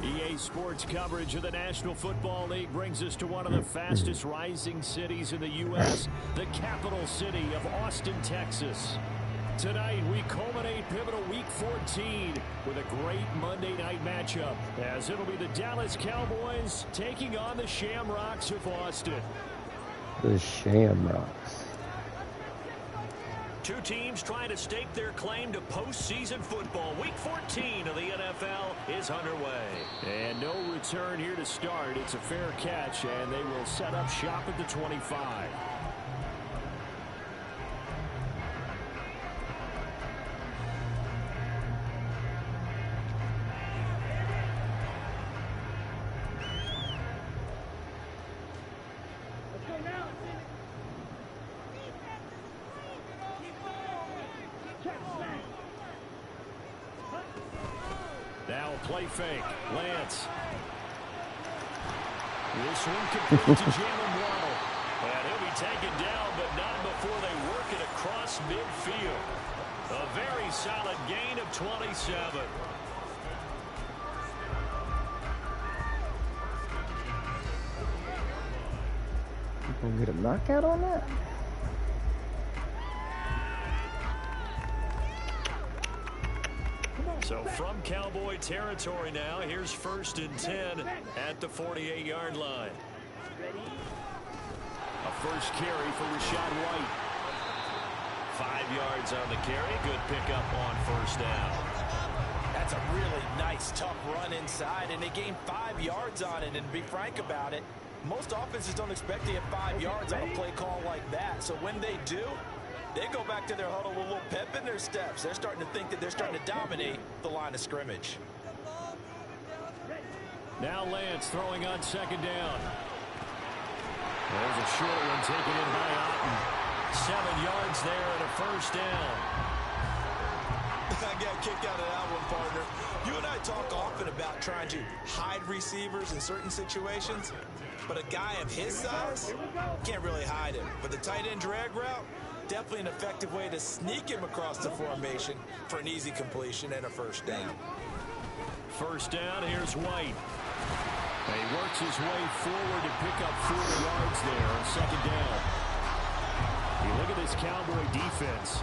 EA Sports coverage of the National Football League brings us to one of the fastest rising cities in the U.S., the capital city of Austin, Texas. Tonight, we culminate pivotal Week 14 with a great Monday night matchup, as it'll be the Dallas Cowboys taking on the Shamrocks of Austin. The Shamrocks. Two teams trying to stake their claim to postseason football. Week 14 of the NFL is underway. And no return here to start. It's a fair catch, and they will set up shop at the 25. Now a play fake. Lance. This one complete to Jalen Waddle. And he'll be taken down, but not before they work it across midfield. A very solid gain of 27. You gonna get a knockout on that? So from Cowboy territory now, here's 1st and 10 at the 48-yard line. A first carry for Rashad White. 5 yards on the carry. Good pickup on 1st down. That's a really nice, tough run inside, and they gained 5 yards on it. And to be frank about it, most offenses don't expect to get 5 yards on a play call like that. So when they do, they go back to their huddle with a little pep in their steps. They're starting to think that they're starting to dominate the line of scrimmage. Now Lance throwing on 2nd down. There's a short one taken in by Otten. 7 yards there and a 1st down. I got a kick out of that one, partner. You and I talk often about trying to hide receivers in certain situations, but a guy of his size can't really hide him. But the tight end drag route, definitely an effective way to sneak him across the formation for an easy completion and a 1st down. 1st down, here's White. And he works his way forward to pick up 4 yards there on 2nd down. You look at this Cowboy defense.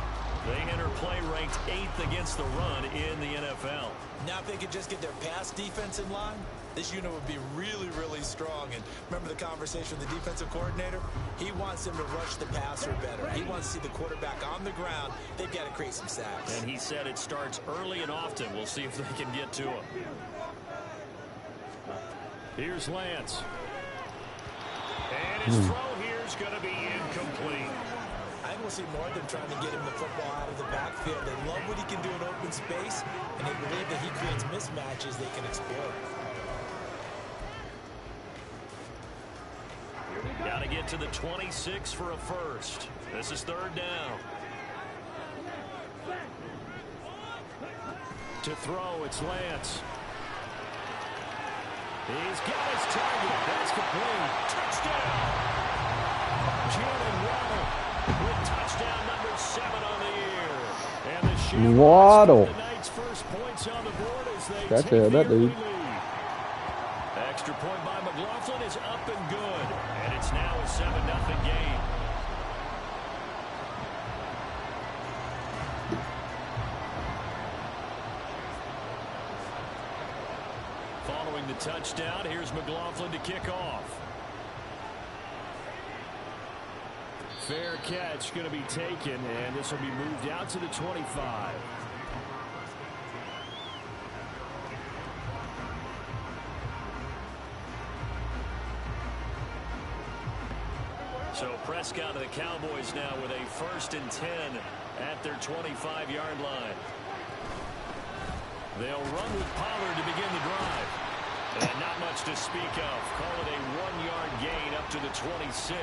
They enter play ranked 8th against the run in the NFL. Now if they could just get their pass defense in line, this unit would be really, really strong. And remember the conversation with the defensive coordinator? He wants them to rush the passer better. He wants to see the quarterback on the ground. They've got to create some sacks. And he said it starts early and often. We'll see if they can get to him. Here's Lance. And his throw here is going to be incomplete. I think we'll see more of them trying to get him the football out of the backfield. They love what he can do in open space, and they believe that he creates mismatches they can exploit. Got to get to the 26 for a 1st. This is 3rd down. To throw, it's Lance. He's got his target. That's complete. Touchdown! Jalen Waddle with touchdown number 7 on the year. And the Shamrocks Waddle. the night's first points on the board as they That's take it, the that early dude. lead. Extra point by McLaughlin is up and good. And it's now a 7-0 game. Following the touchdown, here's McLaughlin to kick off. Fair catch going to be taken, and this will be moved out to the 25. So Prescott of the Cowboys now with a 1st and 10 at their 25-yard line. They'll run with Pollard to begin the drive. And not much to speak of. Call it a 1-yard gain up to the 26.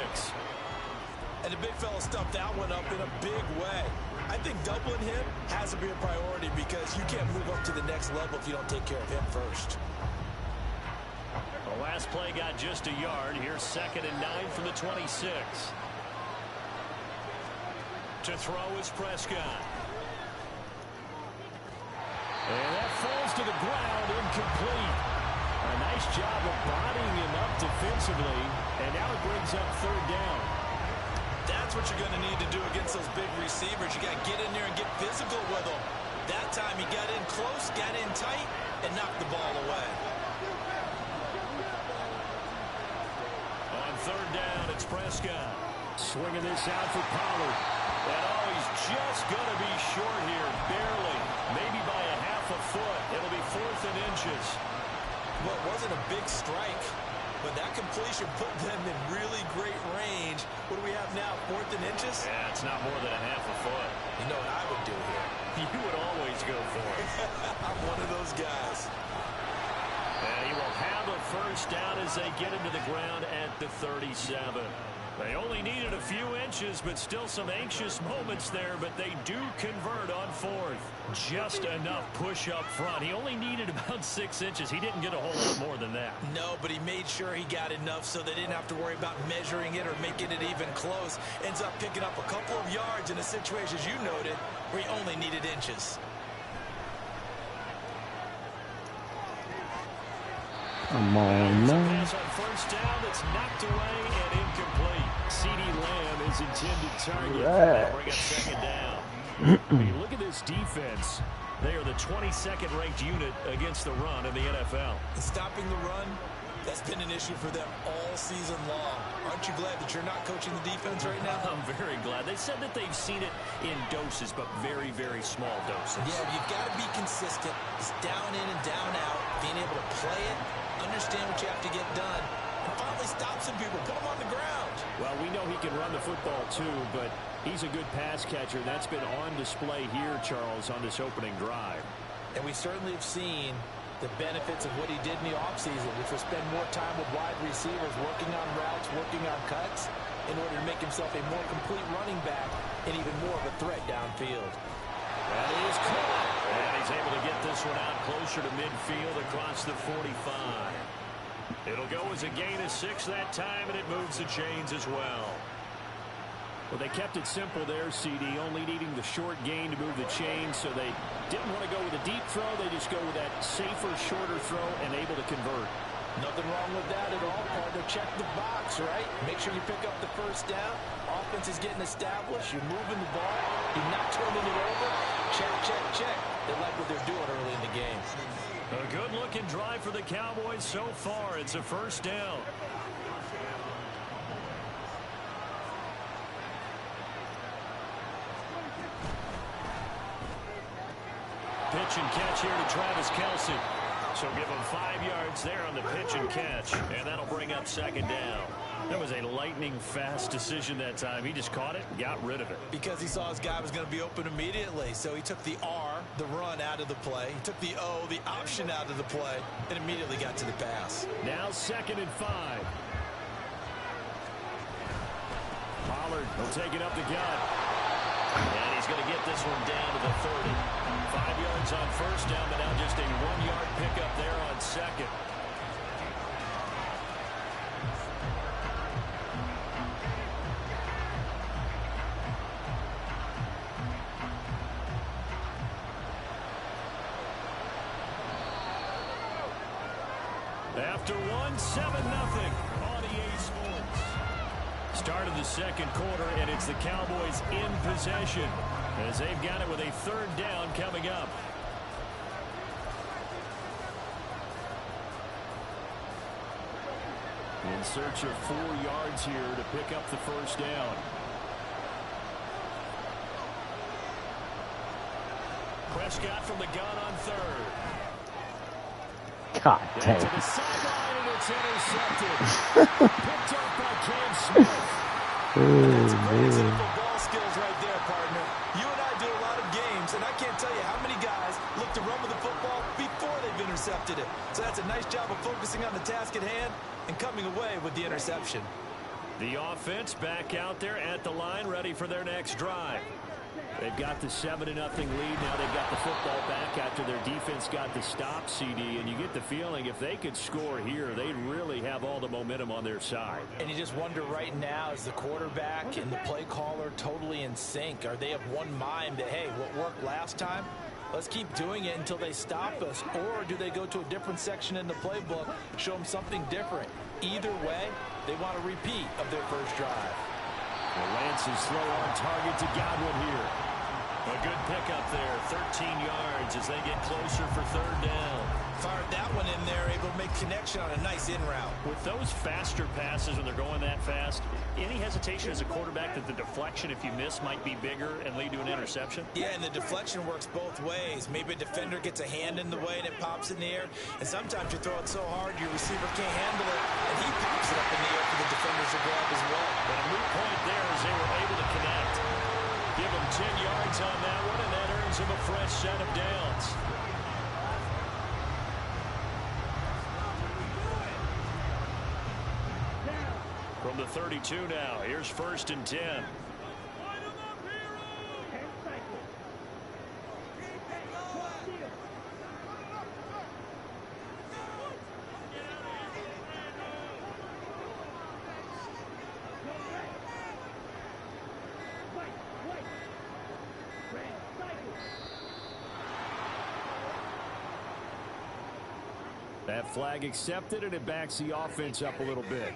And the big fella stuffed that one up in a big way. I think doubling him has to be a priority because you can't move up to the next level if you don't take care of him first. The last play got just a yard. Here's 2nd and 9 from the 26. To throw is Prescott. And that falls to the ground, incomplete. A nice job of bodying him up defensively, and now it brings up third down. That's what you're going to need to do against those big receivers. You got to get in there and get physical with them. That time he got in close, got in tight, and knocked the ball away. On third down, it's Prescott. Swinging this out for Pollard. And oh, he's just going to be short here, barely. Maybe by a half a foot. It'll be 4th and inches. Well, it wasn't a big strike, but that completion put them in really great range. What do we have now, 4th and inches? Yeah, it's not more than a half a foot. You know what I would do here? You would always go for it. I'm one of those guys. And he will have a first down as they get him to the ground at the 37. They only needed a few inches, but still some anxious moments there, but they do convert on 4th. Just enough push up front. He only needed about 6 inches. He didn't get a whole lot more than that. No, but he made sure he got enough so they didn't have to worry about measuring it or making it even close. Ends up picking up a couple of yards in a situation, as you noted, where he only needed inches. Come on, man. Pass on first down that's knocked away and incomplete. CeeDee Lamb is intended target. That'll bring up second down. When you look at this defense, they are the 22nd ranked unit against the run in the NFL. Stopping the run, that's been an issue for them all season long. Aren't you glad that you're not coaching the defense right now? I'm very glad. They said that they've seen it in doses, but very, very small doses. Yeah, you've got to be consistent. It's down in and down out, being able to play it, understand what you have to get done, and finally stop some people, put them on the ground. Well, we know he can run the football too, but he's a good pass catcher. That's been on display here, Charles, on this opening drive. And we certainly have seen the benefits of what he did in the offseason, which was spend more time with wide receivers, working on routes, working on cuts, in order to make himself a more complete running back and even more of a threat downfield. That is caught. And he's able to get this one out closer to midfield across the 45. It'll go as a gain of 6 that time, and it moves the chains as well. Well, they kept it simple there, CD, only needing the short gain to move the chains, so they didn't want to go with a deep throw. They just go with that safer, shorter throw and able to convert. Nothing wrong with that at all, partner. Check the box, right? Make sure you pick up the first down. Offense is getting established. You're moving the ball. You're not turning it over. Check, check, check. They like what they're doing early in the game. A good-looking drive for the Cowboys so far. It's a first down. Pitch and catch here to Travis Kelce. So give him 5 yards there on the pitch and catch, and that'll bring up second down. That was a lightning-fast decision that time. He just caught it and got rid of it. Because he saw his guy was going to be open immediately. So he took the R, the run, out of the play. He took the O, the option, out of the play, and immediately got to the pass. Now 2nd and 5. Pollard will take it up the gut. And he's going to get this one down to the 30. 5 yards on first down, but now just a 1-yard pickup there on second. After 7-0 on EA Sports. Start of the second quarter, and it's the Cowboys in possession as they've got it with a third down coming up. In search of 4 yards here to pick up the first down. Prescott from the gun on third. God damn. To the sideline, and it's intercepted. Picked up by Cam Smith. That's great simple ball skills right there, partner. You and I do a lot of games, and I can't tell you how many guys look to run with the football before they've intercepted it. So that's a nice job of focusing on the task at hand and coming away with the interception. The offense back out there at the line, ready for their next drive. They've got the 7-0 lead. Now they've got the football back after their defense got the stop, CD. And you get the feeling if they could score here, they'd really have all the momentum on their side. And you just wonder right now, is the quarterback and the play caller totally in sync? Are they of one mind that, hey, what worked last time Let's keep doing it until they stop us. Or do they go to a different section in the playbook, show them something different? Either way, they want a repeat of their first drive. Well, Lance is slow on target to Godwin here. A good pickup there, 13 yards as they get closer for third down. Fired that one in there, able to make connection on a nice in route. With those faster passes when they're going that fast, any hesitation as a quarterback that the deflection, if you miss, might be bigger and lead to an interception? Yeah, and the deflection works both ways. Maybe a defender gets a hand in the way and it pops in the air. And sometimes you throw it so hard your receiver can't handle it, and he pops it up in the air for the defenders to grab as well. But a moot point there as they were able to connect. Give him 10 yards on that one, and that earns him a fresh set of downs. From the 32 now, here's 1st and 10. That flag accepted, and it backs the offense up a little bit.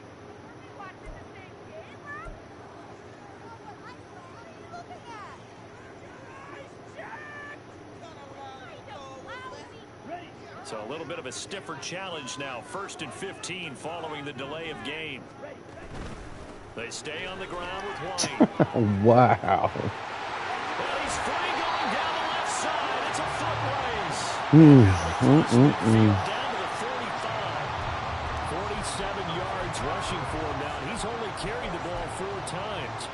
So a little bit of a stiffer challenge now. 1st and 15 following the delay of game. They stay on the ground with White. Wow. Well, he's free going down the left side. It's a foot race. Down to the 45. 47 yards rushing for him now. He's only carried the ball 4 times.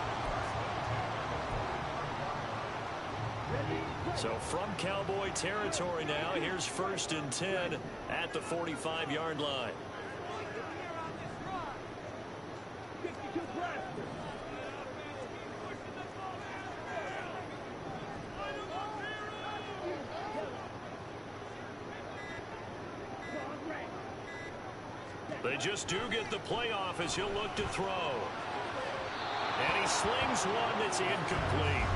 So from Cowboy territory now, here's 1st and 10 at the 45-yard line. They just do get the playoff as he'll look to throw. And he slings one that's incomplete.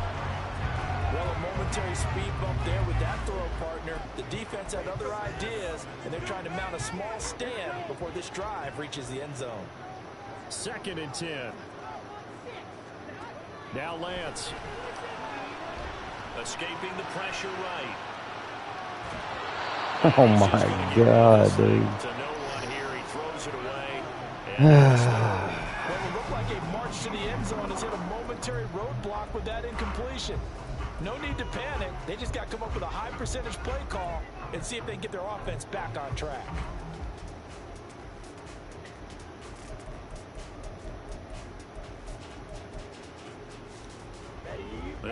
Well, a momentary speed bump there with that throw, partner. The defense had other ideas, and they're trying to mount a small stand before this drive reaches the end zone. 2nd and 10. Now Lance. Escaping the pressure right. Oh, my God, dude. To no one here. He throws it away. And well, it looked like a march to the end zone has hit a momentary roadblock with that incompletion. No need to panic. They just got to come up with a high percentage play call and see if they can get their offense back on track.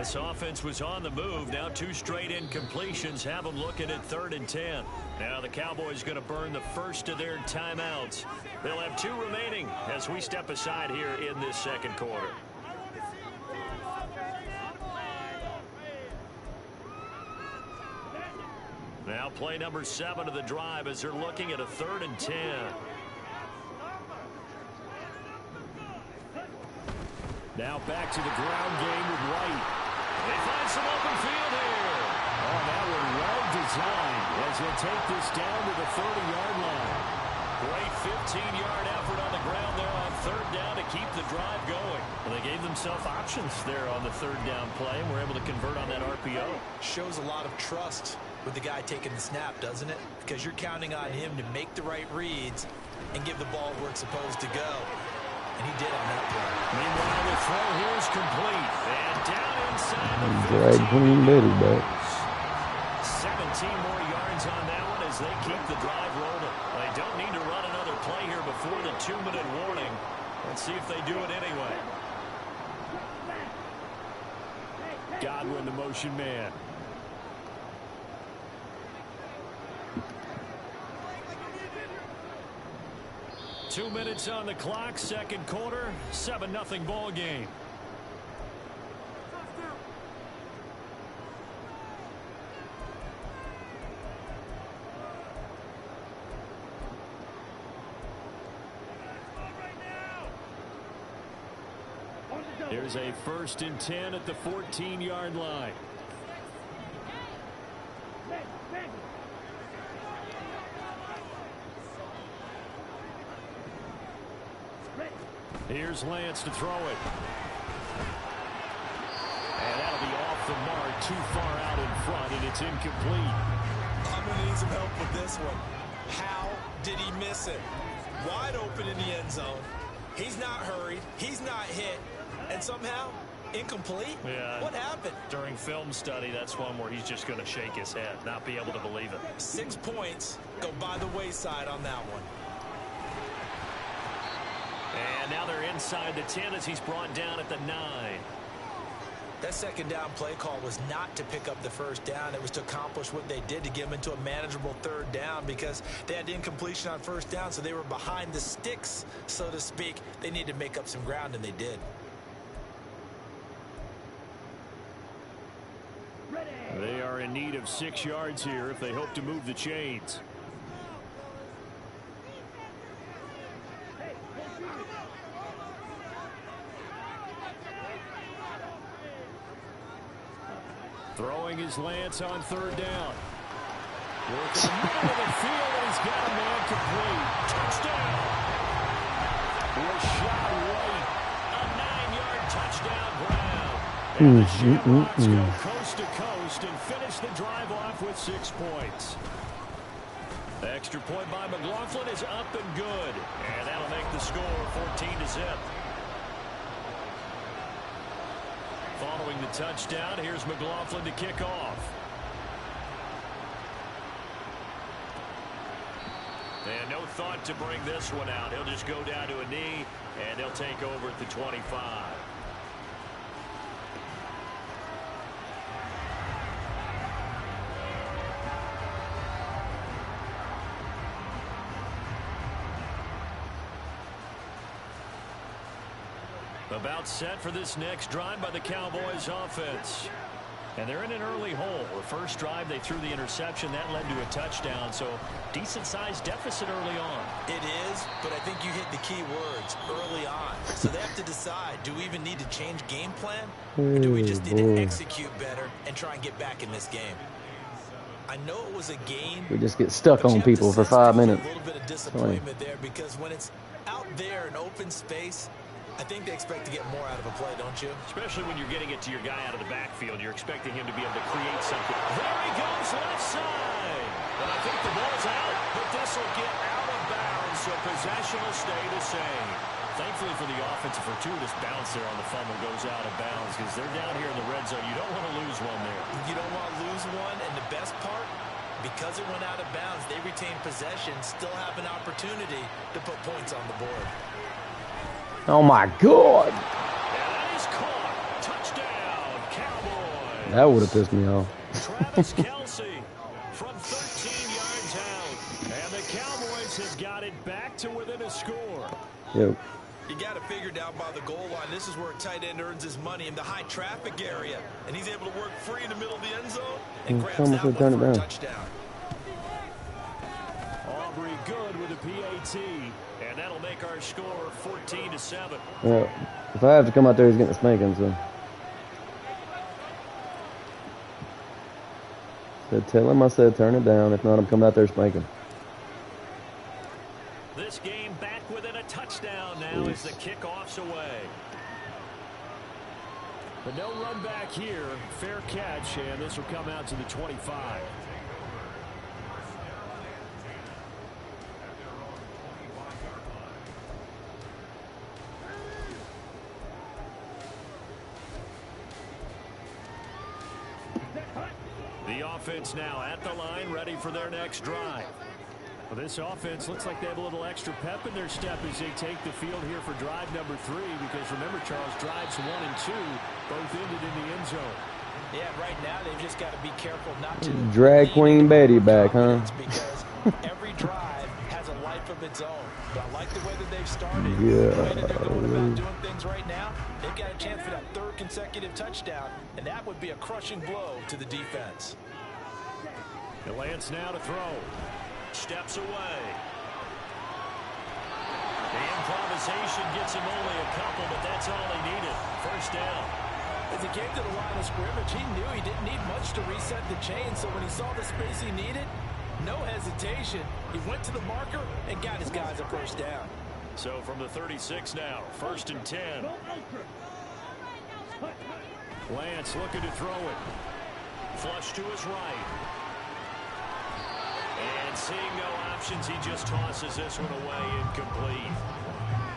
this offense was on the move. Now 2 straight incompletions have them looking at 3rd and 10. Now the Cowboys going to burn the first of their timeouts. They'll have 2 remaining as we step aside here in this 2nd quarter. Now play number 7 of the drive as they're looking at a 3rd and 10. Now back to the ground game with White. They find some open field here. Oh, that one well designed as they'll take this down to the 30-yard line. Great 15-yard effort on the ground there on 3rd down to keep the drive going. Well, they gave themselves options there on the 3rd down play and were able to convert on that RPO. Shows a lot of trust with the guy taking the snap, doesn't it? Because you're counting on him to make the right reads and give the ball where it's supposed to go. And he did on that play. Meanwhile, the throw here is complete. And down inside the 15. Drag Queen Betty back. 17 more yards on that one as they keep the drive rolling. They don't need to run another play here before the 2-minute warning. Let's see if they do it anyway. Godwin, the motion man. Two minutes on the clock, 2nd quarter, 7-0 ball game. Here's a 1st and 10 at the 14-yard line. Here's Lance to throw it. And that'll be off the mark, too far out in front, and it's incomplete. I'm going to need some help with this one. How did he miss it? Wide open in the end zone. He's not hurried. He's not hit. And somehow, incomplete? Yeah. What happened? During film study, that's one where he's just going to shake his head, not be able to believe it. 6 points go by the wayside on that one. And now they're inside the 10 as he's brought down at the 9. That second down play call was not to pick up the first down. It was to accomplish what they did, to get them into a manageable third down, because they had incompletion on first down, so they were behind the sticks, so to speak. They needed to make up some ground, and they did. They are in need of 6 yards here if they hope to move the chains. Throwing his Lance on third down. Working the middle of the field, and he's got a man complete. Touchdown! Rashad White, a 9-yard touchdown Brown. And the Shamrocks go coast to coast and finish the drive off with 6 points. The extra point by McLaughlin is up and good. And that'll make the score 14-0. Following the touchdown, here's McLaughlin to kick off. And no thought to bring this one out. He'll just go down to a knee, and they'll take over at the 25. About set for this next drive by the Cowboys offense. And they're in an early hole. The first drive, they threw the interception. That led to a touchdown, so decent-sized deficit early on. It is, but I think you hit the key words, early on. So they have to decide, do we even need to change game plan? Or do we just need to execute better and try and get back in this game? I know it was a game. We just get stuck on people for 5 minutes. A little bit of disappointment there, because when it's out there in open space, I think they expect to get more out of a play, don't you? Especially when you're getting it to your guy out of the backfield. You're expecting him to be able to create something. There he goes, left side. And I think the ball's out, but this will get out of bounds, so possession will stay the same. Thankfully for the offense, a fortuitous bounce there on the fumble goes out of bounds, because they're down here in the red zone. You don't want to lose one there. You don't want to lose one, and the best part, because it went out of bounds, they retain possession, still have an opportunity to put points on the board. Oh my God! That is caught. Touchdown, Cowboys. That would have pissed me off. Travis Kelce from 13 yards out, and the Cowboys have got it back to within a score. Yep. You got it figured out by the goal line. This is where a tight end earns his money, in the high traffic area, and he's able to work free in the middle of the end zone and grabs that one for a touchdown. Aubrey good with a PAT. And that'll make our score 14-7. Yeah. If I have to come out there, he's getting a spanking, so. Tell him I said turn it down. If not, I'm coming out there spanking. This game back within a touchdown now as the kickoff's away. But no run back here. Fair catch, and this will come out to the 25. The offense now at the line, ready for their next drive. Well, this offense looks like they have a little extra pep in their step as they take the field here for drive number 3, because remember, Charles, drives 1 and 2 both ended in the end zone. Yeah, right now they've just got to be careful not to drag Queen Betty back, huh? Because every drive has a life of its own. But I like the way that they've started. Yeah. The way that they're going about doing things right now, they've got a chance for that 3rd consecutive touchdown, and that would be a crushing blow to the defense. The Lance now to throw. Steps away. The improvisation gets him only a couple, but that's all he needed. First down. As he came to the line of scrimmage, he knew he didn't need much to reset the chain, so when he saw the space he needed, no hesitation. He went to the marker and got his guys a first down. So from the 36 now, 1st and 10. Lance looking to throw it. Flush to his right. And seeing no options, he just tosses this one away, incomplete.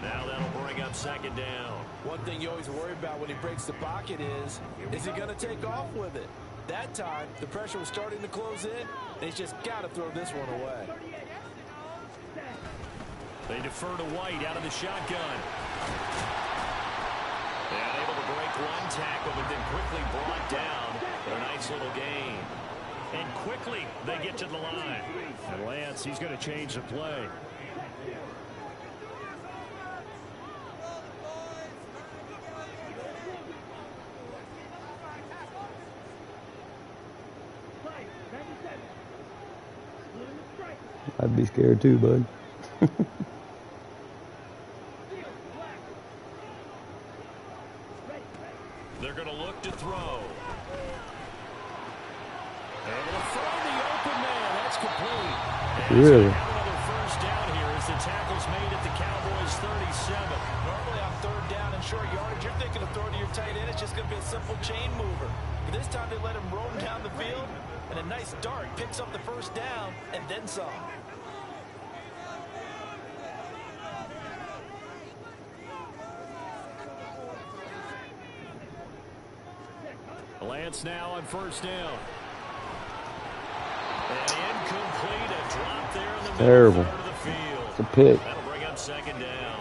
Now that'll bring up 2nd down. One thing you always worry about when he breaks the pocket is he going to take off with it? That time, the pressure was starting to close in, and he's just got to throw this one away. They defer to White out of the shotgun. And able to break one tackle, but then quickly brought down for a nice little gain. And quickly they get to the line. And Lance, he's going to change the play. I'd be scared too, bud. They're going to look to throw. Able to find the open man. That's complete. And really? Another first down here as the tackle's made at the Cowboys 37. Normally on 3rd down and short yardage, you're thinking of throwing to your tight end. It's just going to be a simple chain mover. But this time they let him roam down the field, and a nice dart picks up the first down and then some. Lance now on 1st down. And incomplete, a drop there in the Terrible. middle of the field. It's a pick. That'll bring up 2nd down.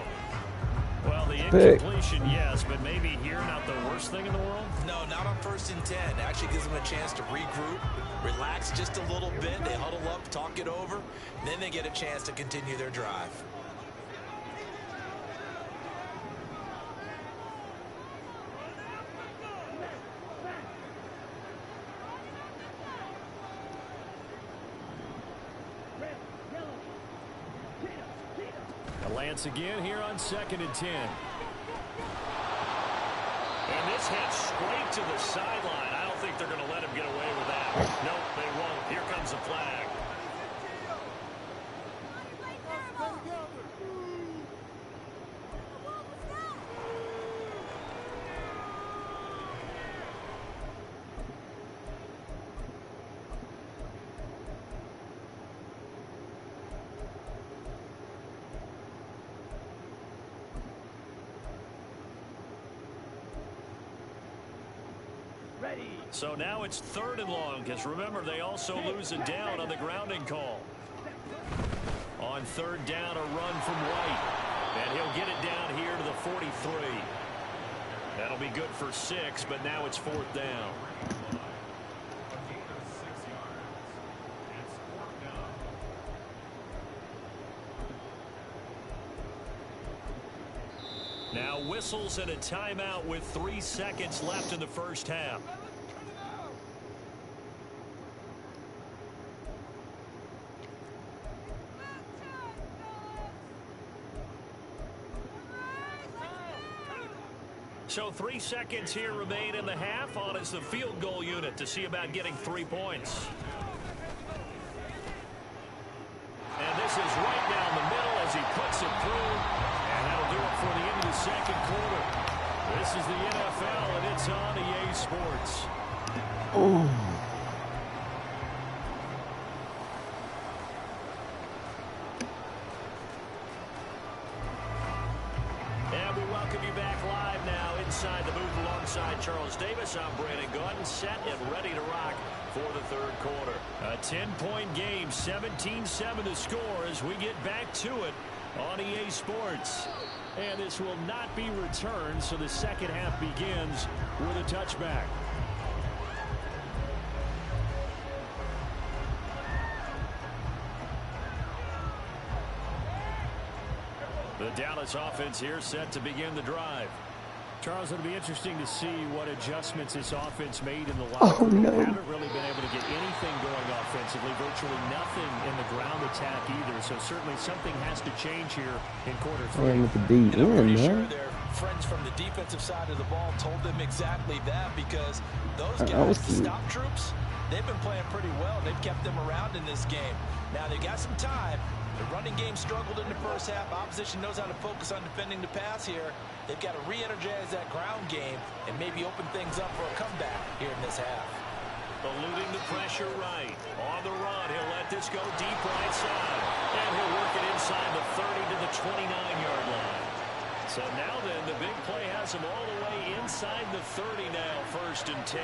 Well, the Pick. incompletion, yes, but maybe here not the worst thing in the world. No, not on 1st and 10. Actually gives them a chance to regroup, relax just a little bit. They huddle up, talk it over, then they get a chance to continue their drive. Lance again here on 2nd and 10. And this hit straight to the sideline. I don't think they're going to let him get away with that. Nope, they won't. Here comes the flag. So now it's 3rd and long, because remember, they also lose a down on the grounding call. On 3rd down, a run from White. And he'll get it down here to the 43. That'll be good for 6, but now it's 4th down. Now whistles and a timeout with 3 seconds left in the first half. So 3 seconds here remain in the half. On is the field goal unit to see about getting 3 points. And this is right down the middle as he puts it through. And that'll do it for the end of the 2nd quarter. This is the NFL, and it's on EA Sports. Oh. And we welcome you back live now inside the booth alongside Charles Davis. I'm Brandon Gordon, set and ready to rock for the 3rd quarter. A 10-point game, 17-7 to score as we get back to it on EA Sports. And this will not be returned, so the 2nd half begins with a touchback. The Dallas offense here set to begin the drive. Charles, it'll be interesting to see what adjustments this offense made in the locker room. No. Haven't really been able to get anything going offensively, virtually nothing in the ground attack either. So certainly something has to change here in quarter 3. Man, with the D And I'm pretty in, sure man. they're friends from the defensive side of the ball told them exactly that, because those guys, the stop troops, they've been playing pretty well. They've kept them around in this game. Now they've got some time. The running game struggled in the first half. Opposition knows how to focus on defending the pass here. They've got to re-energize that ground game and maybe open things up for a comeback here in this half. Eluding the pressure right. On the run, he'll let this go deep right side. And he'll work it inside the 30 to the 29-yard line. So now then, the big play has him all the way inside the 30 now, 1st and 10.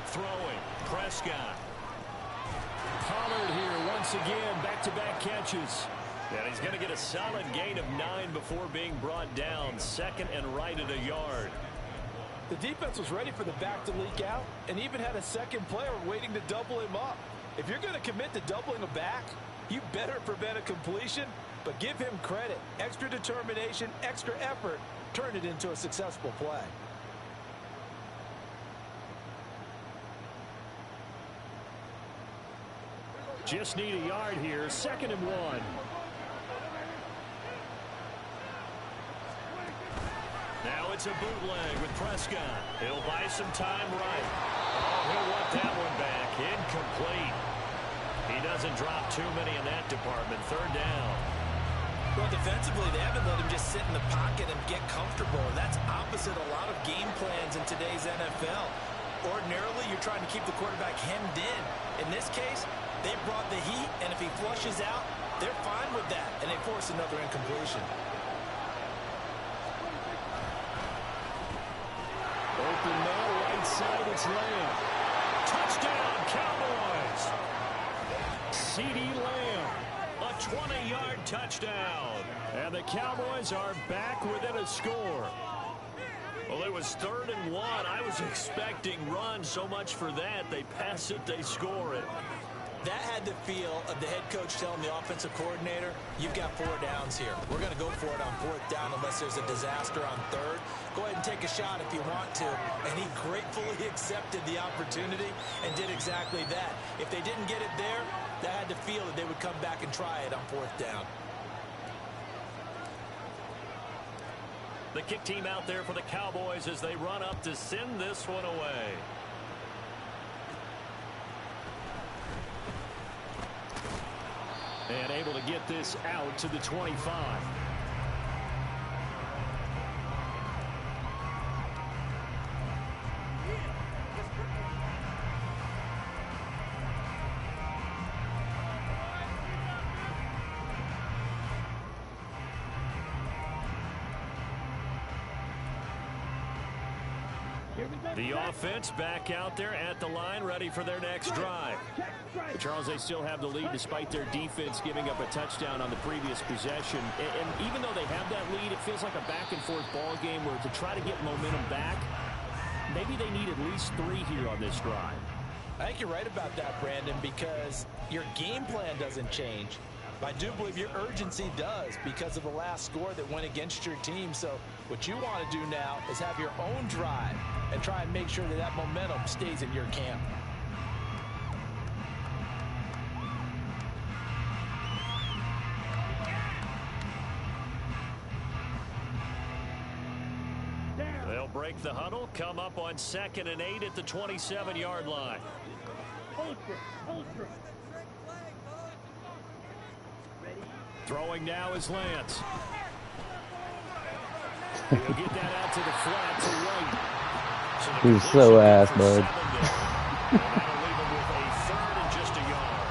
Throwing, Prescott. Pollard here once again, back-to-back catches. And he's going to get a solid gain of 9 before being brought down. 2nd and right at a yard. The defense was ready for the back to leak out and even had a second player waiting to double him up. If you're going to commit to doubling a back, you better prevent a completion, but give him credit. Extra determination, extra effort, turned it into a successful play. Just need a yard here. 2nd and 1. Now it's a bootleg with Prescott. He'll buy some time right. Oh, he'll want that one back. Incomplete. He doesn't drop too many in that department. 3rd down. Well, defensively, they haven't let him just sit in the pocket and get comfortable. And that's opposite a lot of game plans in today's NFL. Ordinarily, you're trying to keep the quarterback hemmed in. In this case, they brought the heat, and if he flushes out, they're fine with that, and they force another incompletion. Open man, right side, it's Lamb. Touchdown, Cowboys! CeeDee Lamb, a 20-yard touchdown. And the Cowboys are back within a score. Well, it was 3rd and 1. I was expecting run, so much for that. They pass it, they score it. That had the feel of the head coach telling the offensive coordinator, you've got 4 downs here. We're going to go for it on 4th down unless there's a disaster on 3rd. Go ahead and take a shot if you want to. And he gratefully accepted the opportunity and did exactly that. If they didn't get it there, that had the feel that they would come back and try it on 4th down. The kick team out there for the Cowboys as they run up to send this one away. And able to get this out to the 25. The offense back out there at the line, ready for their next drive. Charles, they still have the lead despite their defense giving up a touchdown on the previous possession. And even though they have that lead, it feels like a back-and-forth ball game where to try to get momentum back, maybe they need at least 3 here on this drive. I think you're right about that, Brandon, because your game plan doesn't change. I do believe your urgency does because of the last score that went against your team. So what you want to do now is have your own drive and try and make sure that that momentum stays in your camp. They'll break the huddle, come up on 2nd and 8 at the 27-yard line. Throwing now is Lance. He'll get that out to the flat to right. He's so ass, bud. That'll leave him with a 3rd and just a yard.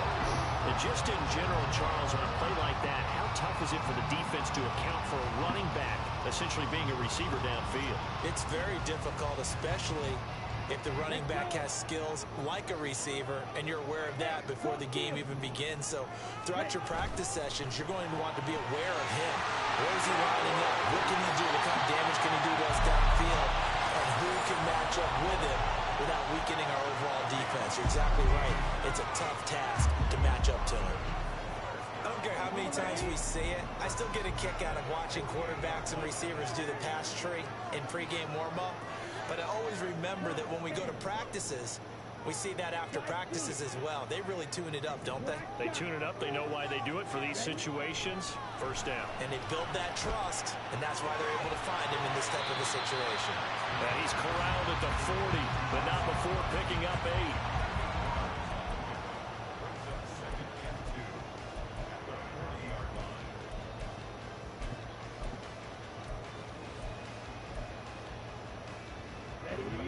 And just in general, Charles, on a play like that, how tough is it for the defense to account for a running back essentially being a receiver downfield? It's very difficult, especially if the running back has skills like a receiver, and you're aware of that before the game even begins. So throughout your practice sessions, you're going to want to be aware of him. Where is he lining up? What can he do? What kind of damage can he do to us downfield? And who can match up with him without weakening our overall defense? You're exactly right. It's a tough task to match up to him. I don't care how many times we see it. I still get a kick out of watching quarterbacks and receivers do the pass tree in pregame warm-up. But I always remember that when we go to practices, We see that after practices as well. They really tune it up, don't they? They tune it up. They know why they do it for these situations. First down. And they build that trust, and that's why they're able to find him in this type of a situation. And he's corralled at the 40, but not before picking up 8.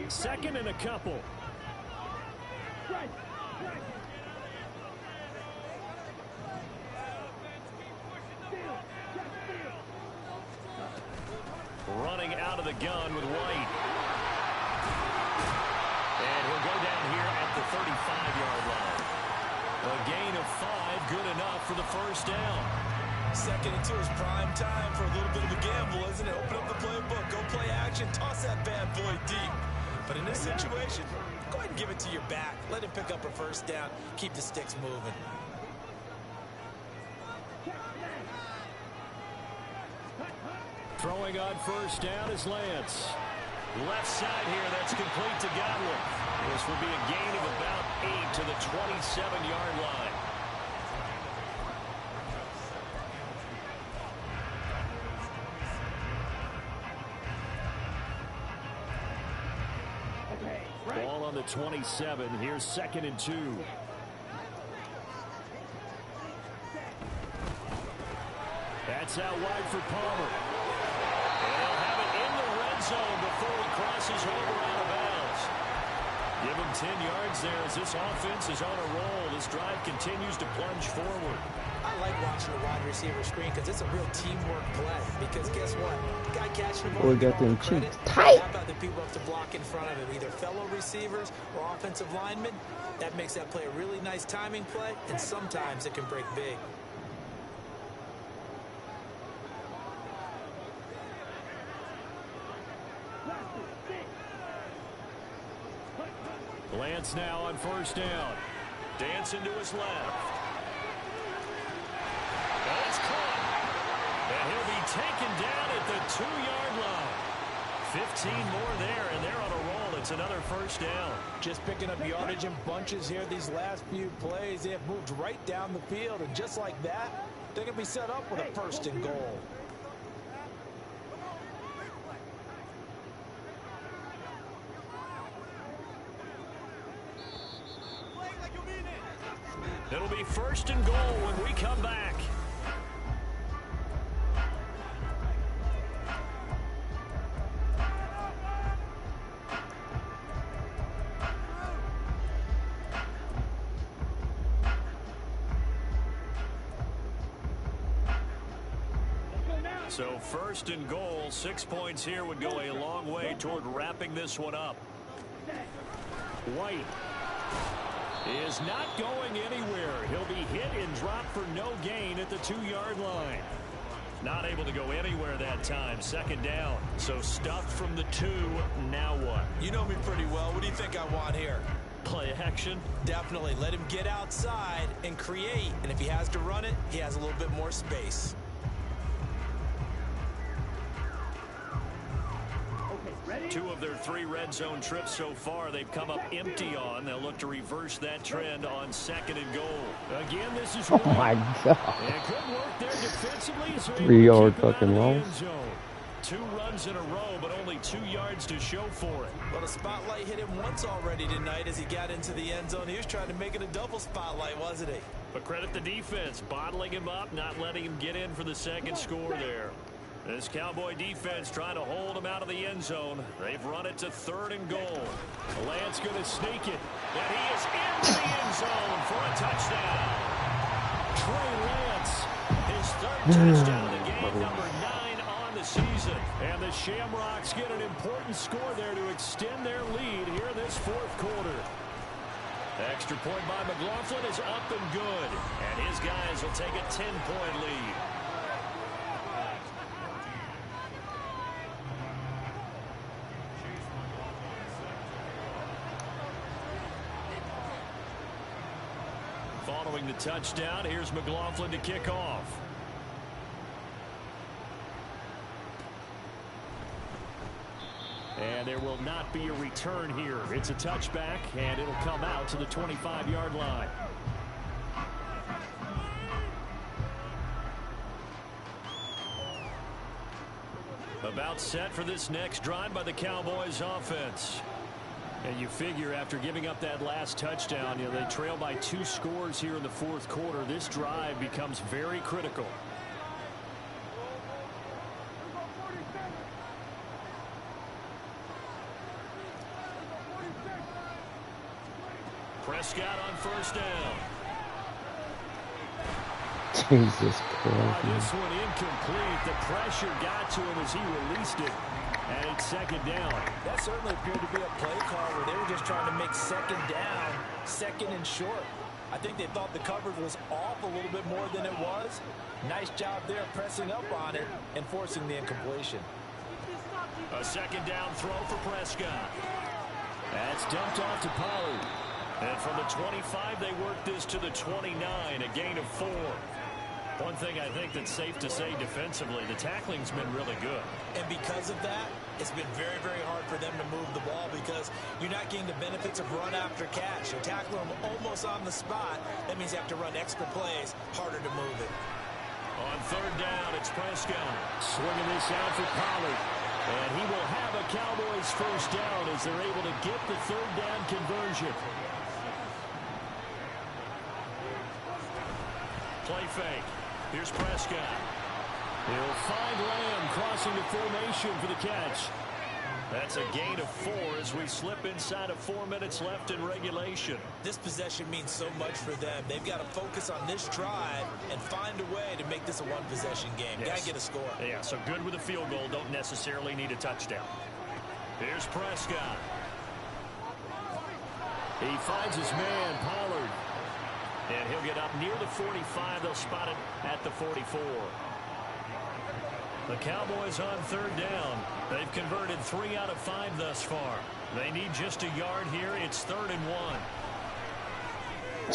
Second and a couple. Running out of the gun with White. And he'll go down here at the 35-yard line. A gain of 5, good enough for the first down. Second and 2 is prime time for a little bit of a gamble, isn't it? Open up the playbook, go play action, toss that bad boy deep. But in this situation, go ahead and give it to your back. Let him pick up a first down. Keep the sticks moving. Throwing on first down is Lance. Left side here, that's complete to Godwin. This will be a gain of about 8 to the 27-yard line. Ball on the 27. Here's second and 2. That's out wide for Palmer. And he'll have it in the red zone before he crosses over out of bounds. Give him 10 yards there as this offense is on a roll. This drive continues to plunge forward. I like watching a wide receiver screen because it's a real teamwork play. Because guess what? The guy catching the ball, got them cheeks tight. How about the people up to block in front of him, either fellow receivers or offensive linemen? That makes that play a really nice timing play, and sometimes it can break big. Lance now on first down. Dancing to his left. That's caught. And he'll be taken down at the 2-yard line. 15 more there, and they're on a roll. It's another first down. Just picking up yardage in bunches here these last few plays. They have moved right down the field, and just like that, they can be set up with a first and goal. It'll be first and goal when we come back. So first and goal, 6 points here would go a long way toward wrapping this one up. White is not going anywhere. He'll be hit and dropped for no gain at the 2-yard line. Not able to go anywhere that time. Second down. So stuffed from the 2. Now what? You know me pretty well. What do you think I want here? Play action? Definitely. Let him get outside and create. And if he has to run it, he has a little bit more space. Two of their 3 red zone trips so far they've come up empty on. They'll look to reverse that trend on second and goal. Again, this is Oh my God. And good work there defensively. So 3-yard fucking loss. 2 runs in a row, but only 2 yards to show for it. Well, the spotlight hit him once already tonight as he got into the end zone. He was trying to make it a double spotlight, wasn't he? But credit the defense, bottling him up, not letting him get in for the second score there. This Cowboy defense trying to hold him out of the end zone. They've run it to third and goal. Lance going to sneak it. And he is into the end zone for a touchdown. Trey Lance, his 3rd touchdown of the game, number 9 on the season. And the Shamrocks get an important score there to extend their lead here in this 4th quarter. Extra point by McLaughlin is up and good. And his guys will take a 10-point lead. Following the touchdown, here's McLaughlin to kick off. And there will not be a return here. It's a touchback, and it'll come out to the 25-yard line. About set for this next drive by the Cowboys offense. And you figure after giving up that last touchdown, they trail by 2 scores here in the fourth quarter. This drive becomes very critical. Prescott on first down. Jesus Christ. This one incomplete. The pressure got to him as he released it. And it's second down. That certainly appeared to be a play call where they were just trying to make second down, second and short. I think they thought the coverage was off a little bit more than it was. Nice job there pressing up on it and forcing the incompletion. A second down throw for Prescott. That's dumped off to Pollard. And from the 25, they work this to the 29, a gain of 4. One thing I think that's safe to say defensively, the tackling's been really good. And because of that, it's been very, very hard for them to move the ball because you're not getting the benefits of run after catch. You're tackling them almost on the spot. That means you have to run extra plays, harder to move it. On third down, it's Prescott. Swinging this out for Pollard. And he will have a Cowboys first down as they're able to get the third down conversion. Play fake. Here's Prescott. He'll find Lamb crossing the formation for the catch. That's a gain of 4 as we slip inside of 4 minutes left in regulation. This possession means so much for them. They've got to focus on this drive and find a way to make this a one-possession game. Yes. Got to get a score. Yeah, so good with a field goal. Don't necessarily need a touchdown. Here's Prescott. He finds his man, Pollard. And he'll get up near the 45. They'll spot it at the 44. The Cowboys on third down. They've converted 3 out of 5 thus far. They need just a yard here. It's 3rd and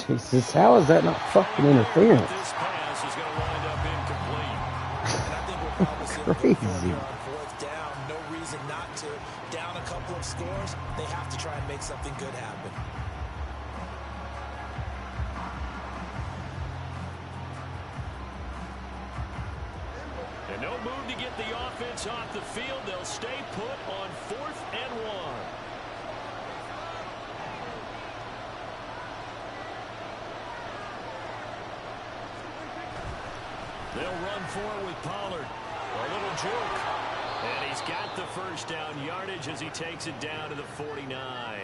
1. Jesus, how is that not fucking interference? This pass is going to wind up incomplete. And I think we're probably seeing Crazy. a good here on fourth down. No reason not to. Down a couple of scores, they have to try and make something good happen. And no move to get the offense off the field. They'll stay put on 4th and 1. They'll run for it with Pollard. A little juke. And he's got the first down yardage as he takes it down to the 49.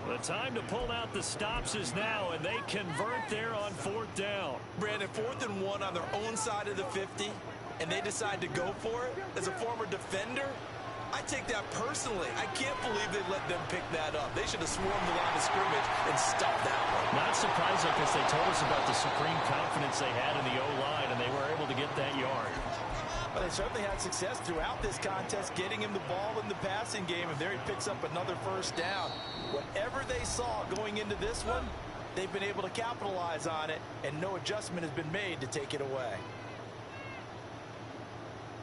The time to pull out the stops is now, and they convert there on 4th down. Brandon, 4th and 1 on their own side of the 50, and they decide to go for it. As a former defender, I take that personally. I can't believe they let them pick that up. They should have swarmed the line of scrimmage and stopped that one. Not surprising because they told us about the supreme confidence they had in the O-line, and they were able to get that yard. But they certainly had success throughout this contest, getting him the ball in the passing game, and there he picks up another first down. Whatever they saw going into this one, they've been able to capitalize on it, and no adjustment has been made to take it away.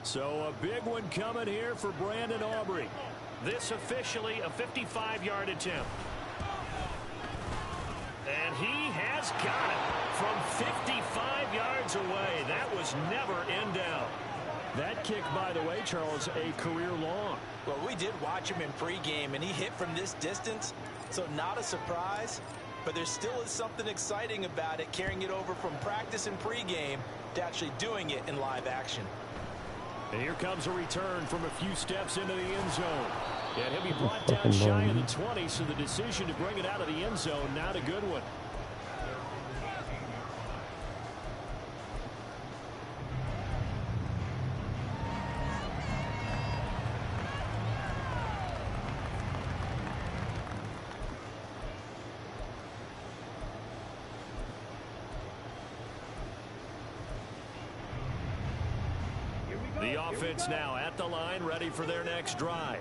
So a big one coming here for Brandon Aubrey. This officially a 55-yard attempt. And he has got it from 55 yards away. That was never in doubt. That kick, by the way, Charles, a career long. Well, we did watch him in pregame, and he hit from this distance, so not a surprise. But there still is something exciting about it, carrying it over from practice and pregame to actually doing it in live action. And here comes a return from a few steps into the end zone. And he'll be brought down shy of the 20, so the decision to bring it out of the end zone, not a good one. The offense now at the line, ready for their next drive.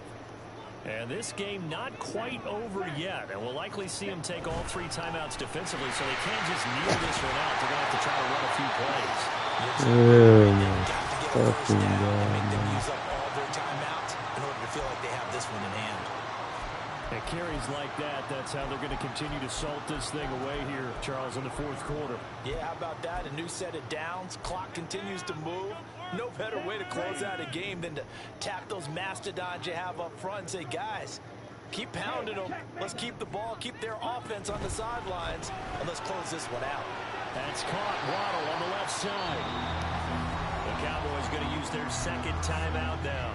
And this game not quite over yet. And we'll likely see them take all 3 timeouts defensively, so they can't just kneel this one out. They're going to have to try to run a few plays. Oh, my fucking God, Make them man. use up all their timeouts in order to feel like they have this one in hand. And carries like that, that's how they're going to continue to salt this thing away here, Charles, in the fourth quarter. Yeah, how about that? A new set of downs. Clock continues to move. No better way to close out a game than to tap those mastodons you have up front and say, guys, keep pounding them. Let's keep the ball, keep their offense on the sidelines, and let's close this one out. That's caught. Waddle on the left side. The Cowboys going to use their second timeout now,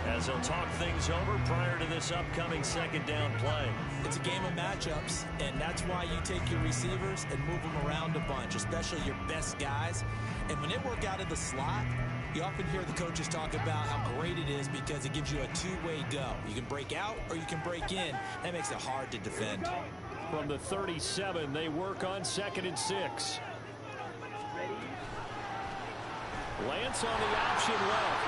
as they'll talk things over prior to this upcoming second down play. It's a game of matchups, and that's why you take your receivers and move them around a bunch, especially your best guys. And when they work out of the slot, you often hear the coaches talk about how great it is because it gives you a two-way go. You can break out or you can break in. That makes it hard to defend. From the 37, they work on 2nd and 6. Lance on the option left.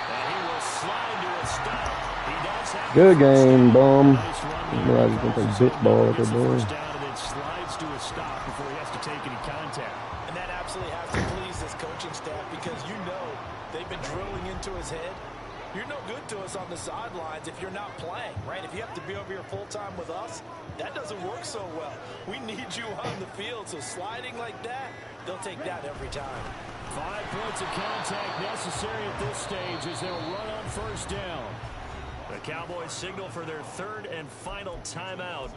And he will slide to a stop. He does have Good game, bum. Nice run. Realize he's going to play bitch ball with Gets the the boy. first down and then slides to a stop before he has to take any contact. And that absolutely has to please this coaching staff because you know they've been drilling into his head. You're no good to us on the sidelines if you're not playing, right? If you have to be over here full-time with us, that doesn't work so well. We need you on the field, so sliding like that, they'll take that every time. 5 points of contact necessary at this stage as they'll run on first down. The Cowboys signal for their third and final timeout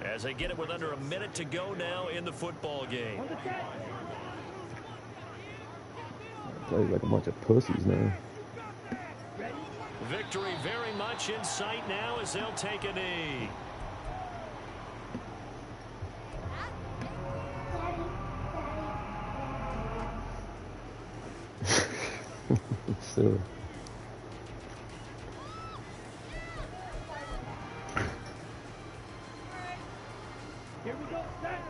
as they get it with under a minute to go now in the football game. Plays like a bunch of pussies now. Victory very much in sight now as they'll take a knee. So. Here we go, set.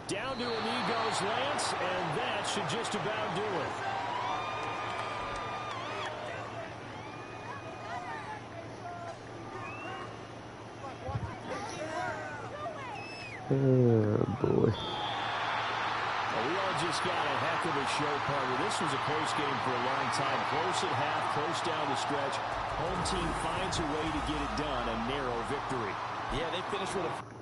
Down to a knee goes Lance, and that should just about do it. Oh, boy. Well, we all just got a heck of a show, partner. This was a close game for a long time. Close at half, close down the stretch. Home team finds a way to get it done. A narrow victory. Yeah, they finished with a